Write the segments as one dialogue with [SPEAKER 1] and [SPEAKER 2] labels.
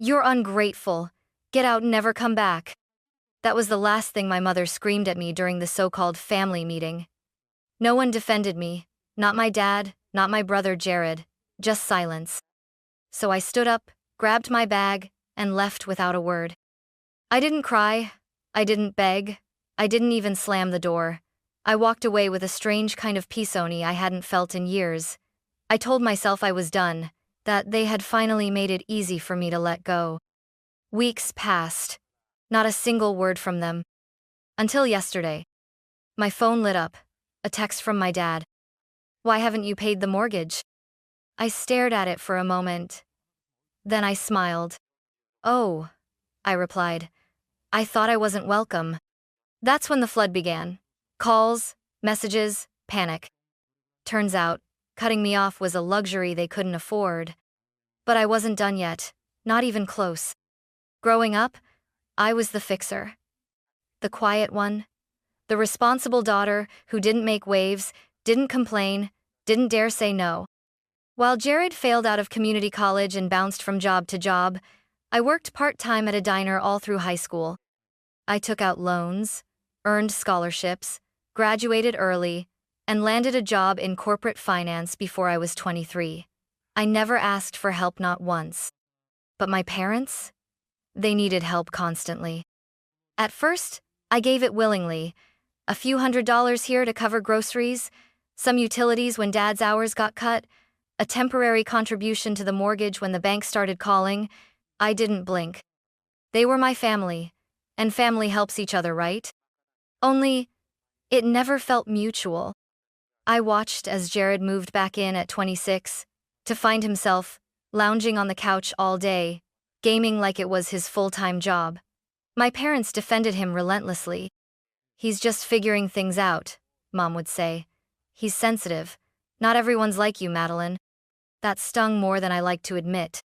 [SPEAKER 1] "You're ungrateful. Get out and never come back." That was the last thing my mother screamed at me during the so-called family meeting. No one defended me. Not my dad, not my brother Jared. Just silence. So I stood up, grabbed my bag, and left without a word. I didn't cry. I didn't beg. I didn't even slam the door. I walked away with a strange kind of peace I hadn't felt in years. I told myself I was done, that they had finally made it easy for me to let go. Weeks passed. Not a single word from them. Until yesterday. My phone lit up. A text from my dad. "Why haven't you paid the mortgage?" I stared at it for a moment. Then I smiled. "Oh," I replied. "I thought I wasn't welcome." That's when the flood began. Calls, messages, panic. Turns out, cutting me off was a luxury they couldn't afford. But I wasn't done yet, not even close. Growing up, I was the fixer. The quiet one. The responsible daughter who didn't make waves, didn't complain, didn't dare say no. While Jared failed out of community college and bounced from job to job, I worked part-time at a diner all through high school. I took out loans, earned scholarships, graduated early, and landed a job in corporate finance before I was 23. I never asked for help, not once. But my parents? They needed help constantly. At first, I gave it willingly. A few $100s here to cover groceries, some utilities when Dad's hours got cut, a temporary contribution to the mortgage when the bank started calling. I didn't blink. They were my family, and family helps each other, right? Only, it never felt mutual. I watched as Jared moved back in at 26, to find himself lounging on the couch all day, gaming like it was his full-time job. My parents defended him relentlessly. "He's just figuring things out," Mom would say. "He's sensitive. Not everyone's like you, Madeline." That stung more than I liked to admit.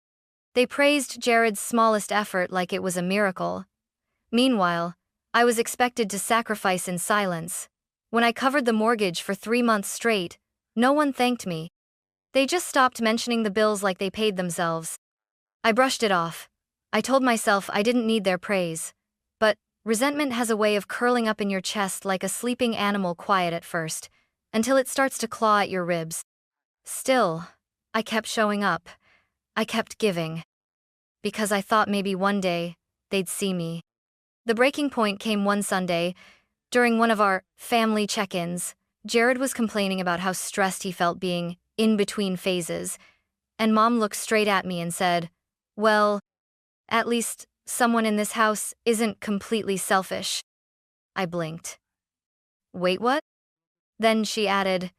[SPEAKER 1] They praised Jared's smallest effort like it was a miracle. Meanwhile, I was expected to sacrifice in silence. When I covered the mortgage for 3 months straight, no one thanked me. They just stopped mentioning the bills like they paid themselves. I brushed it off. I told myself I didn't need their praise. But resentment has a way of curling up in your chest like a sleeping animal, quiet at first, until it starts to claw at your ribs. Still, I kept showing up. I kept giving. Because I thought maybe one day, they'd see me. The breaking point came one Sunday. During one of our family check-ins, Jared was complaining about how stressed he felt being in between phases, and Mom looked straight at me and said, "Well, at least someone in this house isn't completely selfish." I blinked. "Wait, what?" Then she added,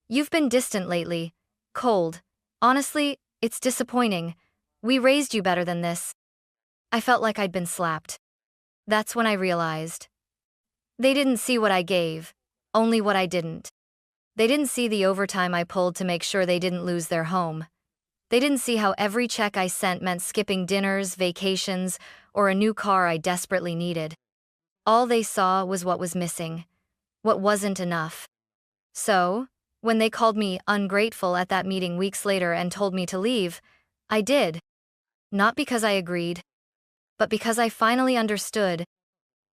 [SPEAKER 1] "You've been distant lately, cold. Honestly, it's disappointing. We raised you better than this." I felt like I'd been slapped. That's when I realized. They didn't see what I gave, only what I didn't. They didn't see the overtime I pulled to make sure they didn't lose their home. They didn't see how every check I sent meant skipping dinners, vacations, or a new car I desperately needed. All they saw was what was missing, what wasn't enough. So, when they called me ungrateful at that meeting weeks later and told me to leave, I did. Not because I agreed, but because I finally understood.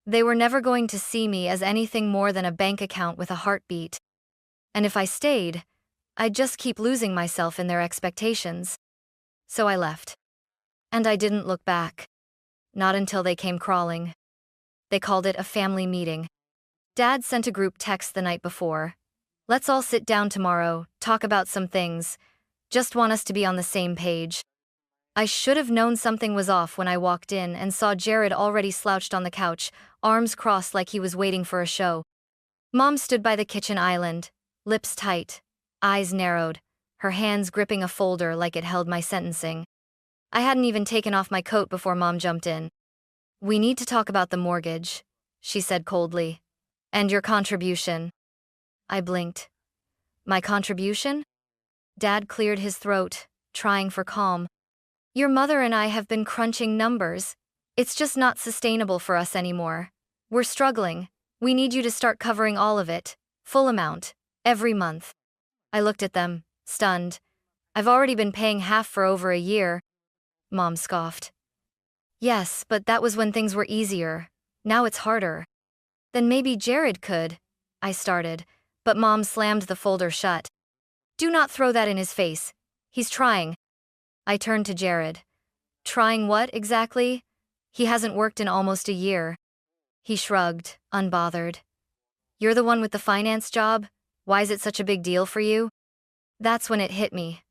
[SPEAKER 1] They were never going to see me as anything more than a bank account with a heartbeat. And if I stayed, I'd just keep losing myself in their expectations. So I left. And I didn't look back. Not until they came crawling. They called it a family meeting. Dad sent a group text the night before. "Let's all sit down tomorrow, talk about some things. Just want us to be on the same page." I should have known something was off when I walked in and saw Jared already slouched on the couch, arms crossed like he was waiting for a show. Mom stood by the kitchen island, lips tight, eyes narrowed, her hands gripping a folder like it held my sentencing. I hadn't even taken off my coat before Mom jumped in. "We need to talk about the mortgage," she said coldly. "And your contribution." I blinked. "My contribution?" Dad cleared his throat, trying for calm. "Your mother and I have been crunching numbers. It's just not sustainable for us anymore. We're struggling. We need you to start covering all of it, full amount, every month." I looked at them, stunned. "I've already been paying half for over a year." Mom scoffed. Yes, but that was when things were easier. Now it's harder. Then maybe Jared could, I started, but Mom slammed the folder shut. Do not throw that in his face. He's trying. I turned to Jared. Trying what, exactly? He hasn't worked in almost a year. He shrugged, unbothered. You're the one with the finance job? Why is it such a big deal for you? That's when it hit me.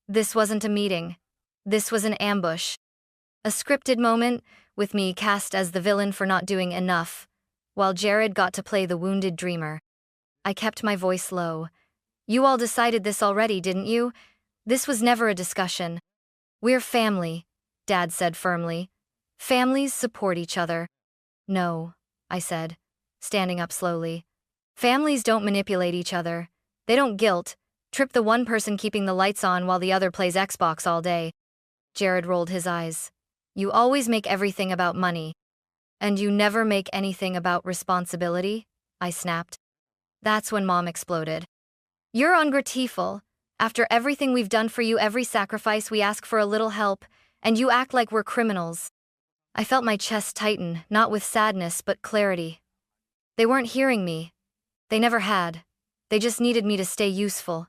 [SPEAKER 1] This wasn't a meeting. This was an ambush. A scripted moment, with me cast as the villain for not doing enough, while Jared got to play the wounded dreamer. I kept my voice low. You all decided this already, didn't you? This was never a discussion. We're family, Dad said firmly. Families support each other. No, I said, standing up slowly. Families don't manipulate each other. They don't guilt, trip the one person keeping the lights on while the other plays Xbox all day. Jared rolled his eyes. You always make everything about money. And you never make anything about responsibility? I snapped. That's when Mom exploded. You're ungrateful. After everything we've done for you, every sacrifice, we ask for a little help, and you act like we're criminals. I felt my chest tighten, not with sadness but clarity. They weren't hearing me. They never had. They just needed me to stay useful.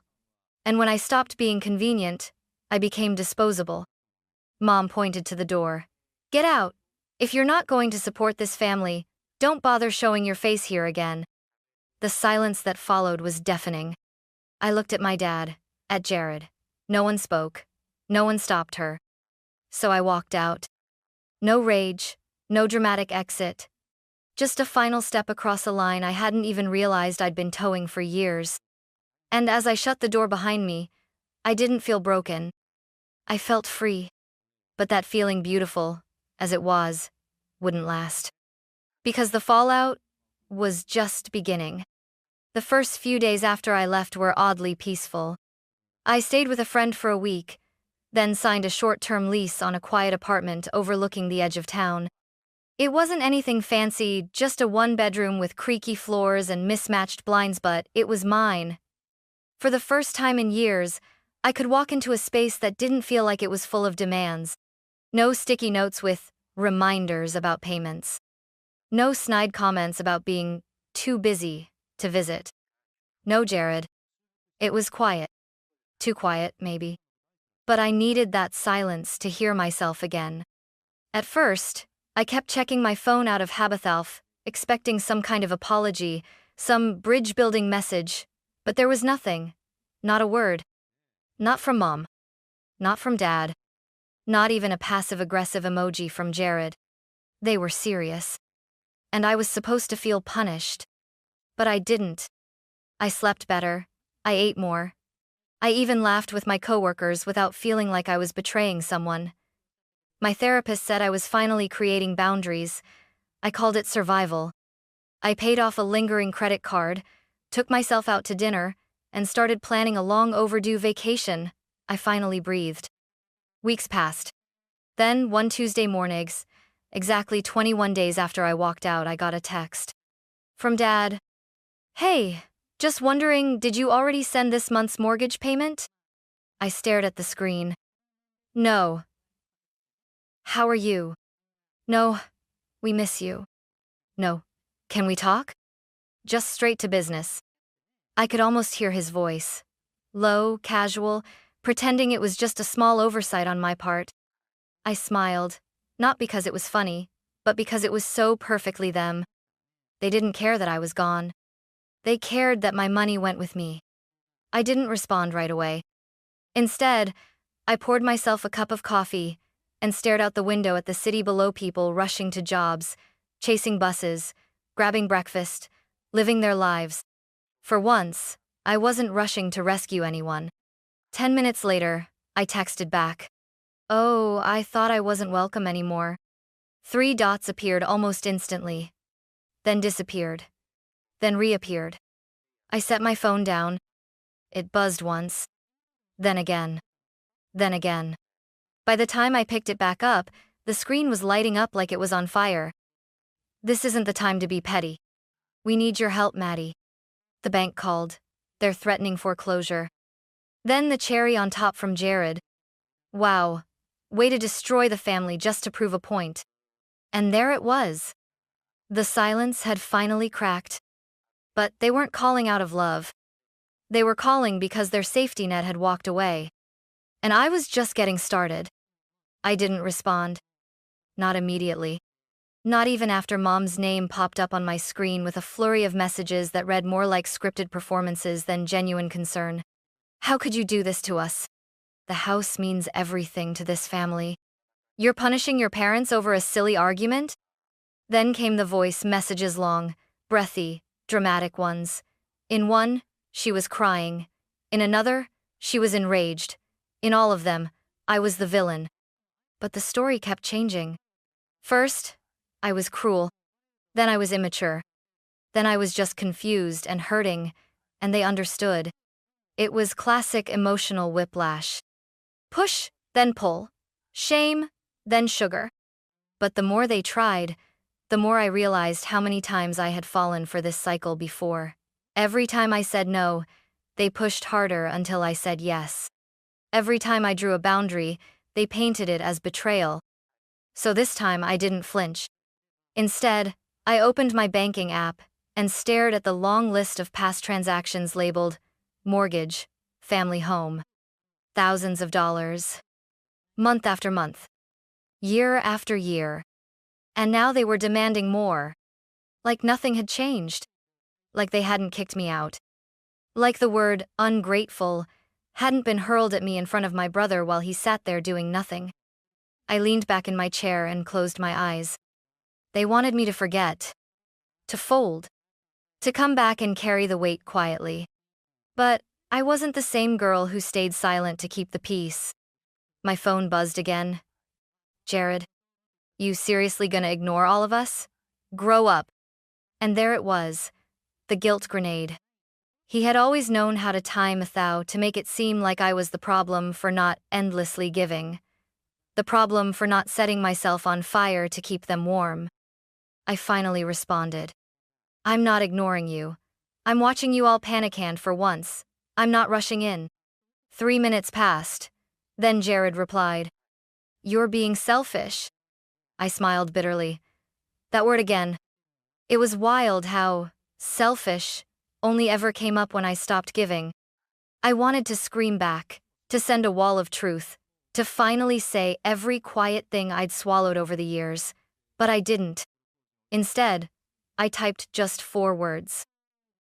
[SPEAKER 1] And when I stopped being convenient, I became disposable. Mom pointed to the door. Get out. If you're not going to support this family, don't bother showing your face here again. The silence that followed was deafening. I looked at my dad, at Jared. No one spoke. No one stopped her. So I walked out. No rage, no dramatic exit. Just a final step across a line I hadn't even realized I'd been towing for years. And as I shut the door behind me, I didn't feel broken. I felt free. But that feeling, beautiful as it was, wouldn't last. Because the fallout was just beginning. The first few days after I left were oddly peaceful. I stayed with a friend for a week, then signed a short-term lease on a quiet apartment overlooking the edge of town. It wasn't anything fancy, just a one-bedroom with creaky floors and mismatched blinds, but it was mine. For the first time in years, I could walk into a space that didn't feel like it was full of demands. No sticky notes with reminders about payments. No snide comments about being too busy to visit. No, Jared. It was quiet. Too quiet, maybe. But I needed that silence to hear myself again. At first, I kept checking my phone out of habithalf, expecting some kind of apology, some bridge-building message, but there was nothing. Not a word. Not from Mom. Not from Dad. Not even a passive-aggressive emoji from Jared. They were serious. And I was supposed to feel punished. But I didn't. I slept better. I ate more. I even laughed with my coworkers without feeling like I was betraying someone. My therapist said I was finally creating boundaries. I called it survival. I paid off a lingering credit card, took myself out to dinner, and started planning a long overdue vacation. I finally breathed. Weeks passed. Then, one Tuesday mornings, exactly 21 days after I walked out, I got a text. From Dad. Hey, just wondering, did you already send this month's mortgage payment? I stared at the screen. No. How are you? No, we miss you. No. Can we talk? Just straight to business. I could almost hear his voice. Low, casual, pretending it was just a small oversight on my part. I smiled, not because it was funny, but because it was so perfectly them. They didn't care that I was gone. They cared that my money went with me. I didn't respond right away. Instead, I poured myself a cup of coffee and stared out the window at the city below, people rushing to jobs, chasing buses, grabbing breakfast, living their lives. For once, I wasn't rushing to rescue anyone. 10 minutes later, I texted back. Oh, I thought I wasn't welcome anymore. 3 dots appeared almost instantly. Then disappeared. Then reappeared. I set my phone down. It buzzed once. Then again. Then again. By the time I picked it back up, the screen was lighting up like it was on fire. This isn't the time to be petty. We need your help, Maddie. The bank called. They're threatening foreclosure. Then the cherry on top from Jared. Wow. Way to destroy the family just to prove a point. And there it was. The silence had finally cracked. But they weren't calling out of love. They were calling because their safety net had walked away. And I was just getting started. I didn't respond. Not immediately. Not even after Mom's name popped up on my screen with a flurry of messages that read more like scripted performances than genuine concern. How could you do this to us? The house means everything to this family. You're punishing your parents over a silly argument? Then came the voice messages long, breathy, dramatic ones. In one, she was crying. In another, she was enraged. In all of them, I was the villain. But the story kept changing. First, I was cruel. Then I was immature. Then I was just confused and hurting, and they understood. It was classic emotional whiplash. Push, then pull. Shame, then sugar. But the more they tried, the more I realized how many times I had fallen for this cycle before. Every time I said no, they pushed harder until I said yes. Every time I drew a boundary, they painted it as betrayal. So this time I didn't flinch. Instead, I opened my banking app and stared at the long list of past transactions labeled mortgage, family home. Thousands of dollars. Month after month. Year after year. And now they were demanding more. Like nothing had changed. Like they hadn't kicked me out. Like the word ungrateful hadn't been hurled at me in front of my brother while he sat there doing nothing. I leaned back in my chair and closed my eyes. They wanted me to forget. To fold. To come back and carry the weight quietly. But I wasn't the same girl who stayed silent to keep the peace. My phone buzzed again. Jared, you seriously gonna ignore all of us? Grow up. And there it was, the guilt grenade. He had always known how to time a thou to make it seem like I was the problem for not endlessly giving. The problem for not setting myself on fire to keep them warm. I finally responded. I'm not ignoring you. I'm watching you all panic-hand for once. I'm not rushing in. 3 minutes passed. Then Jared replied. You're being selfish. I smiled bitterly. That word again. It was wild how selfish only ever came up when I stopped giving. I wanted to scream back, to send a wall of truth, to finally say every quiet thing I'd swallowed over the years, but I didn't. Instead, I typed just 4 words.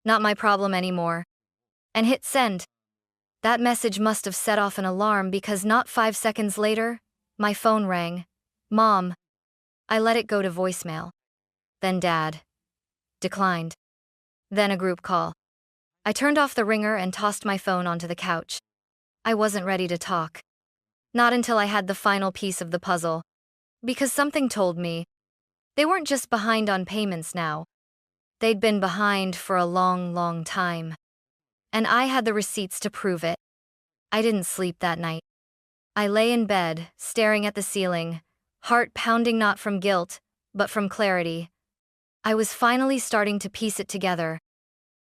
[SPEAKER 1] Not my problem anymore. And hit send. That message must have set off an alarm because not 5 seconds later, my phone rang. Mom. I let it go to voicemail. Then Dad. Declined. Then a group call. I turned off the ringer and tossed my phone onto the couch. I wasn't ready to talk. Not until I had the final piece of the puzzle. Because something told me they weren't just behind on payments now. They'd been behind for a long, long time. And I had the receipts to prove it. I didn't sleep that night. I lay in bed, staring at the ceiling, heart pounding not from guilt, but from clarity. I was finally starting to piece it together.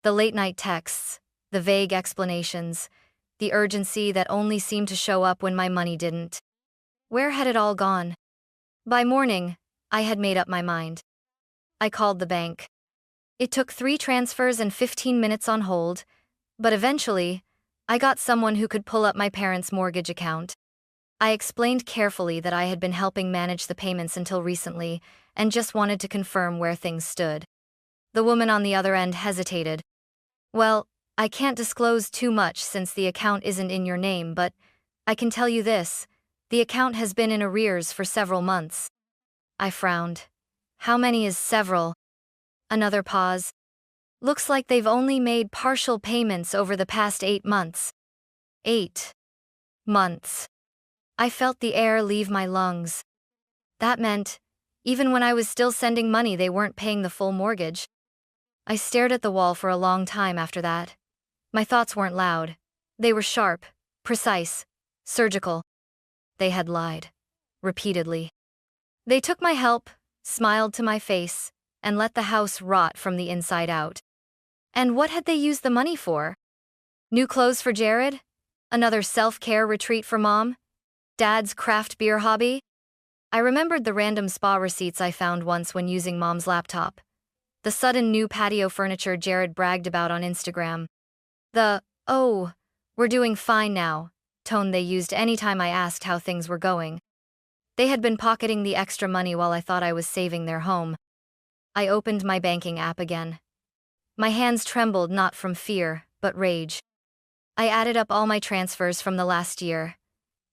[SPEAKER 1] The late-night texts, the vague explanations, the urgency that only seemed to show up when my money didn't. Where had it all gone? By morning, I had made up my mind. I called the bank. It took 3 transfers and 15 minutes on hold, but eventually, I got someone who could pull up my parents' mortgage account. I explained carefully that I had been helping manage the payments until recently and just wanted to confirm where things stood. The woman on the other end hesitated. Well, I can't disclose too much since the account isn't in your name, but I can tell you this, the account has been in arrears for several months. I frowned. How many is several? Another pause. Looks like they've only made partial payments over the past 8 months. 8 months. I felt the air leave my lungs. That meant, even when I was still sending money, they weren't paying the full mortgage. I stared at the wall for a long time after that. My thoughts weren't loud. They were sharp, precise, surgical. They had lied. Repeatedly. They took my help, smiled to my face, and let the house rot from the inside out. And what had they used the money for? New clothes for Jared? Another self-care retreat for Mom? Dad's craft beer hobby? I remembered the random spa receipts I found once when using Mom's laptop. The sudden new patio furniture Jared bragged about on Instagram. The, "Oh, we're doing fine now," tone they used anytime I asked how things were going. They had been pocketing the extra money while I thought I was saving their home. I opened my banking app again. My hands trembled not from fear, but rage. I added up all my transfers from the last year.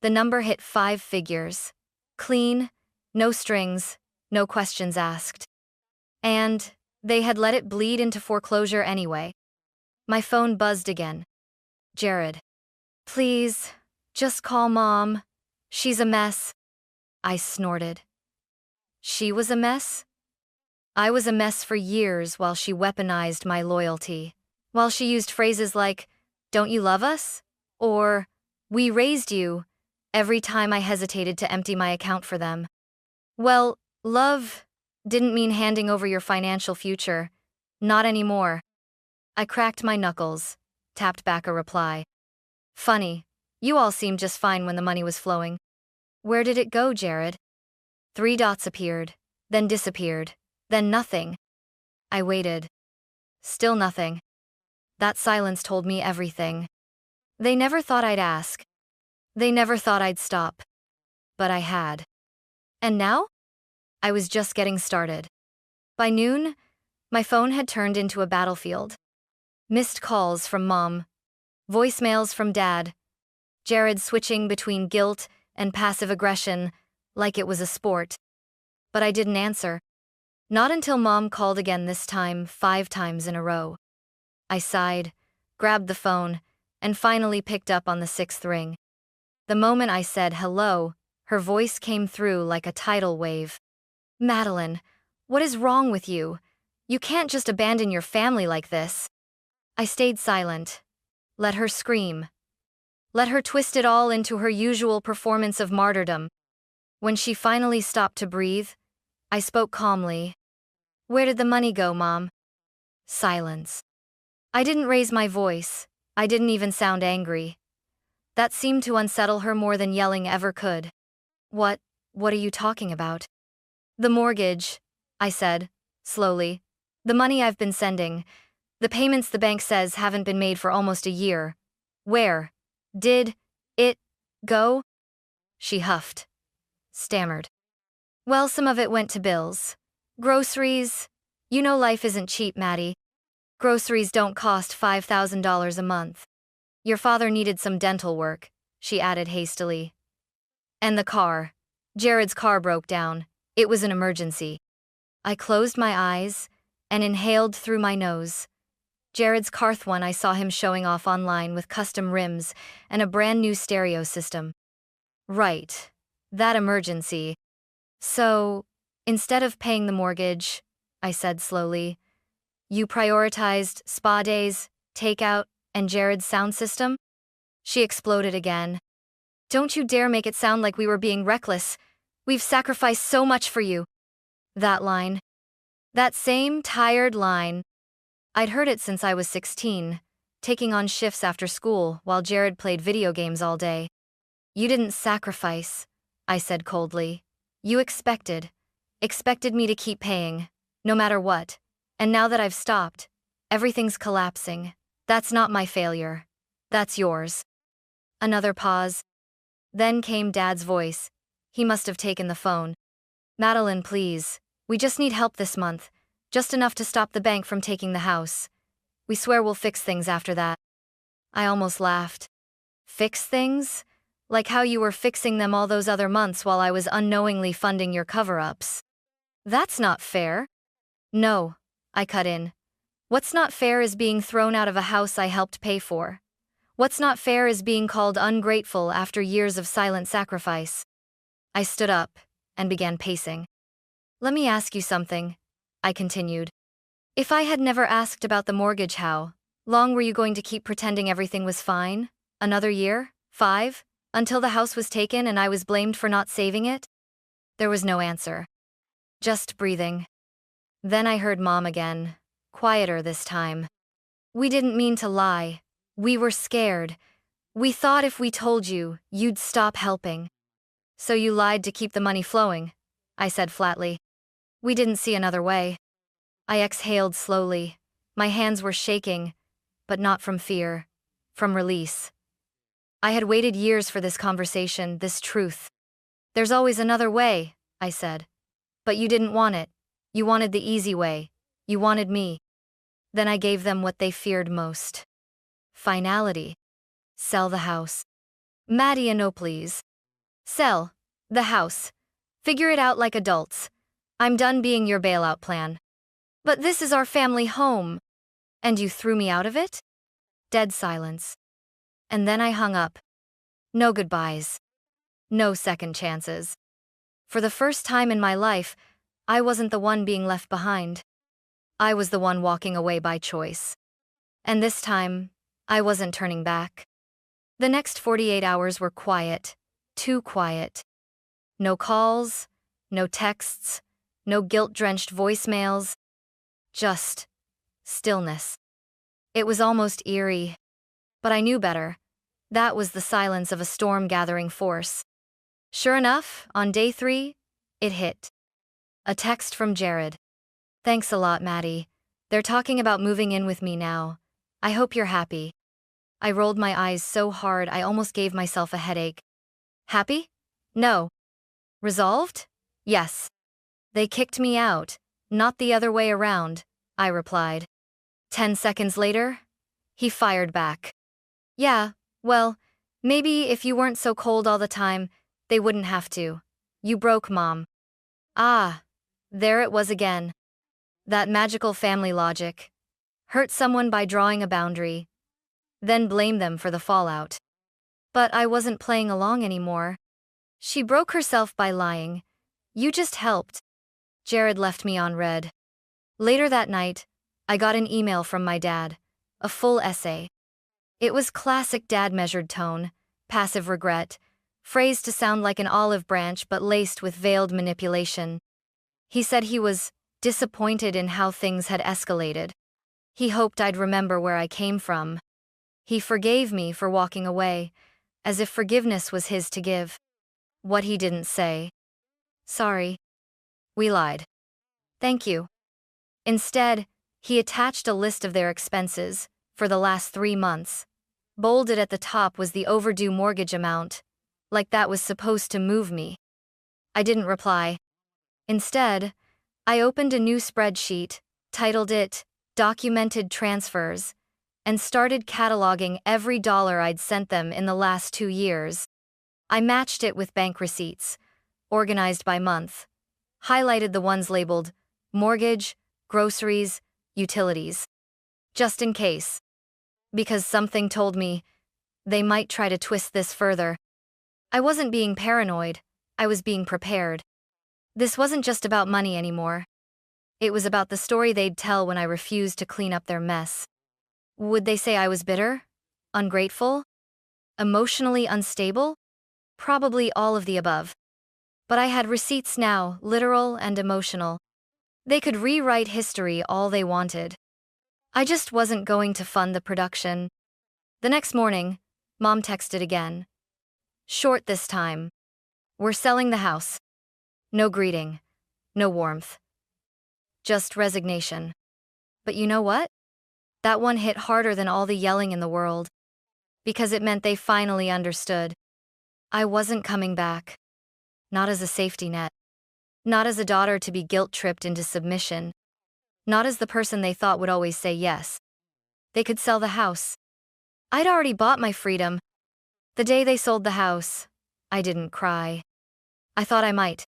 [SPEAKER 1] The number hit 5 figures. Clean, no strings, no questions asked. And they had let it bleed into foreclosure anyway. My phone buzzed again. Jared. Please, just call Mom. She's a mess. I snorted. She was a mess? I was a mess for years while she weaponized my loyalty. While she used phrases like, "Don't you love us?" Or, "We raised you," every time I hesitated to empty my account for them. Well, love didn't mean handing over your financial future. Not anymore. I cracked my knuckles, tapped back a reply. Funny, you all seemed just fine when the money was flowing. Where did it go, Jared? 3 dots appeared, then disappeared, then nothing. I waited. Still nothing. That silence told me everything. They never thought I'd ask. They never thought I'd stop. But I had. And now? I was just getting started. By noon, my phone had turned into a battlefield. Missed calls from Mom. Voicemails from Dad. Jared switching between guilt and passive aggression like it was a sport. But I didn't answer. Not until Mom called again, this time 5 times in a row. I sighed, grabbed the phone, and finally picked up on the 6th ring. The moment I said hello, her voice came through like a tidal wave. Madeline, what is wrong with you? You can't just abandon your family like this. I stayed silent. Let her scream. Let her twist it all into her usual performance of martyrdom. When she finally stopped to breathe, I spoke calmly. Where did the money go, Mom? Silence. I didn't raise my voice. I didn't even sound angry. That seemed to unsettle her more than yelling ever could. What are you talking about? The mortgage, I said, slowly. The money I've been sending. The payments the bank says haven't been made for almost a year. Where did it go? She huffed. Stammered. Well, some of it went to bills. Groceries. You know life isn't cheap, Maddie. Groceries don't cost $5,000 a month. Your father needed some dental work, she added hastily. And the car. Jared's car broke down. It was an emergency. I closed my eyes and inhaled through my nose. Jared's Carth one, I saw him showing off online with custom rims and a brand new stereo system. Right. That emergency. So, instead of paying the mortgage, I said slowly, you prioritized spa days, takeout, and Jared's sound system? She exploded again. Don't you dare make it sound like we were being reckless. We've sacrificed so much for you. That line. That same tired line. I'd heard it since I was 16, taking on shifts after school while Jared played video games all day. You didn't sacrifice, I said coldly. You expected me to keep paying, no matter what. And now that I've stopped, everything's collapsing. That's not my failure. That's yours. Another pause. Then came Dad's voice. He must have taken the phone. Madeline, please. We just need help this month. Just enough to stop the bank from taking the house. We swear we'll fix things after that. I almost laughed. Fix things? Like how you were fixing them all those other months while I was unknowingly funding your cover-ups. That's not fair. No, I cut in. What's not fair is being thrown out of a house I helped pay for. What's not fair is being called ungrateful after years of silent sacrifice. I stood up and began pacing. Let me ask you something, I continued. If I had never asked about the mortgage, how long were you going to keep pretending everything was fine? Another year? 5? Until the house was taken and I was blamed for not saving it? There was no answer. Just breathing. Then I heard Mom again, quieter this time. We didn't mean to lie. We were scared. We thought if we told you, you'd stop helping. So you lied to keep the money flowing, I said flatly. We didn't see another way. I exhaled slowly. My hands were shaking, but not from fear, from release. I had waited years for this conversation, this truth. There's always another way, I said. But you didn't want it. You wanted the easy way. You wanted me. Then I gave them what they feared most. Finality. Sell the house. Maddie, no please. Sell the house. Figure it out like adults. I'm done being your bailout plan. But this is our family home. And you threw me out of it? Dead silence. And then I hung up. No goodbyes. No second chances. For the first time in my life, I wasn't the one being left behind. I was the one walking away by choice. And this time, I wasn't turning back. The next 48 hours were quiet, too quiet. No calls, no texts, no guilt-drenched voicemails. Just stillness. It was almost eerie. But I knew better. That was the silence of a storm gathering force. Sure enough, on day 3, it hit. A text from Jared. Thanks a lot, Maddie. They're talking about moving in with me now. I hope you're happy. I rolled my eyes so hard I almost gave myself a headache. Happy? No. Resolved? Yes. They kicked me out, not the other way around, I replied. 10 seconds later, he fired back. Yeah, well, maybe if you weren't so cold all the time, they wouldn't have to. You broke, Mom. Ah, there it was again. That magical family logic. Hurt someone by drawing a boundary, then blame them for the fallout. But I wasn't playing along anymore. She broke herself by lying. You just helped. Jared left me on red. Later that night, I got an email from my dad, a full essay. It was classic dad-measured tone, passive regret, phrased to sound like an olive branch but laced with veiled manipulation. He said he was disappointed in how things had escalated. He hoped I'd remember where I came from. He forgave me for walking away, as if forgiveness was his to give. What he didn't say. Sorry. We lied. Thank you. Instead, he attached a list of their expenses for the last 3 months. Bolded at the top was the overdue mortgage amount, like that was supposed to move me. I didn't reply. Instead, I opened a new spreadsheet, titled it Documented Transfers, and started cataloging every dollar I'd sent them in the last 2 years. I matched it with bank receipts, organized by month, highlighted the ones labeled mortgage, groceries, utilities. Just in case. Because something told me they might try to twist this further. I wasn't being paranoid, I was being prepared. This wasn't just about money anymore. It was about the story they'd tell when I refused to clean up their mess. Would they say I was bitter? Ungrateful? Emotionally unstable? Probably all of the above. But I had receipts now, literal and emotional. They could rewrite history all they wanted. I just wasn't going to fund the production. The next morning, Mom texted again. Short this time. We're selling the house. No greeting. No warmth. Just resignation. But you know what? That one hit harder than all the yelling in the world. Because it meant they finally understood. I wasn't coming back. Not as a safety net. Not as a daughter to be guilt-tripped into submission. Not as the person they thought would always say yes. They could sell the house. I'd already bought my freedom. The day they sold the house, I didn't cry. I thought I might.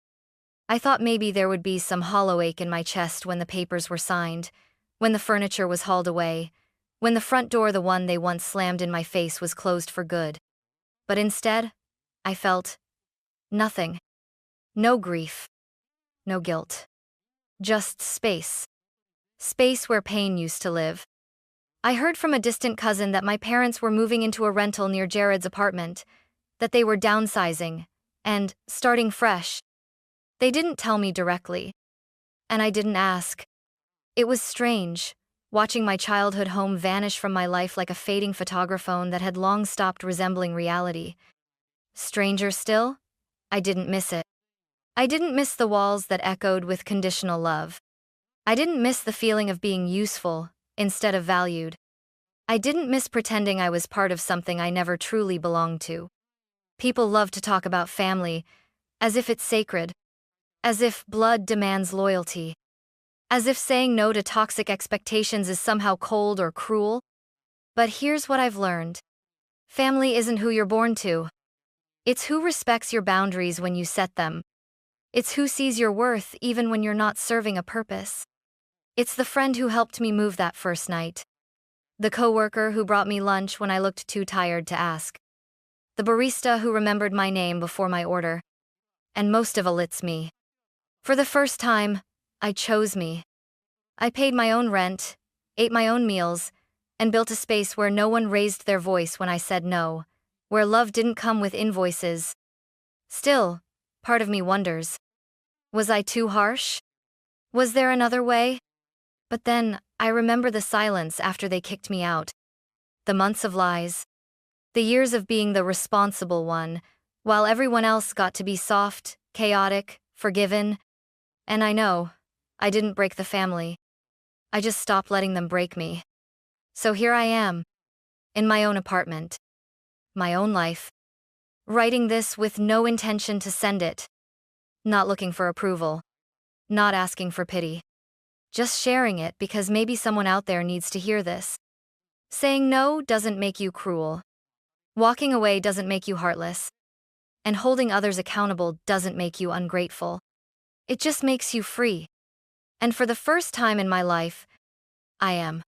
[SPEAKER 1] I thought maybe there would be some hollow ache in my chest when the papers were signed, when the furniture was hauled away, when the front door, the one they once slammed in my face, was closed for good. But instead, I felt nothing. No grief. No guilt. Just space. Space where pain used to live. I heard from a distant cousin that my parents were moving into a rental near Jared's apartment, that they were downsizing and starting fresh. They didn't tell me directly, and I didn't ask. It was strange, watching my childhood home vanish from my life like a fading photograph phone that had long stopped resembling reality. Stranger still, I didn't miss it. I didn't miss the walls that echoed with conditional love. I didn't miss the feeling of being useful instead of valued. I didn't miss pretending I was part of something I never truly belonged to. People love to talk about family as if it's sacred, as if blood demands loyalty, as if saying no to toxic expectations is somehow cold or cruel. But here's what I've learned. Family isn't who you're born to. It's who respects your boundaries when you set them. It's who sees your worth even when you're not serving a purpose. It's the friend who helped me move that first night. The coworker who brought me lunch when I looked too tired to ask. The barista who remembered my name before my order. And most of all, it's me. For the first time, I chose me. I paid my own rent, ate my own meals, and built a space where no one raised their voice when I said no, where love didn't come with invoices. Still, part of me wonders, was I too harsh? Was there another way? But then, I remember the silence after they kicked me out. The months of lies. The years of being the responsible one, while everyone else got to be soft, chaotic, forgiven. And I know, I didn't break the family. I just stopped letting them break me. So here I am, in my own apartment, my own life, writing this with no intention to send it. Not looking for approval. Not asking for pity. Just sharing it because maybe someone out there needs to hear this. Saying no doesn't make you cruel. Walking away doesn't make you heartless. And holding others accountable doesn't make you ungrateful. It just makes you free. And for the first time in my life, I am.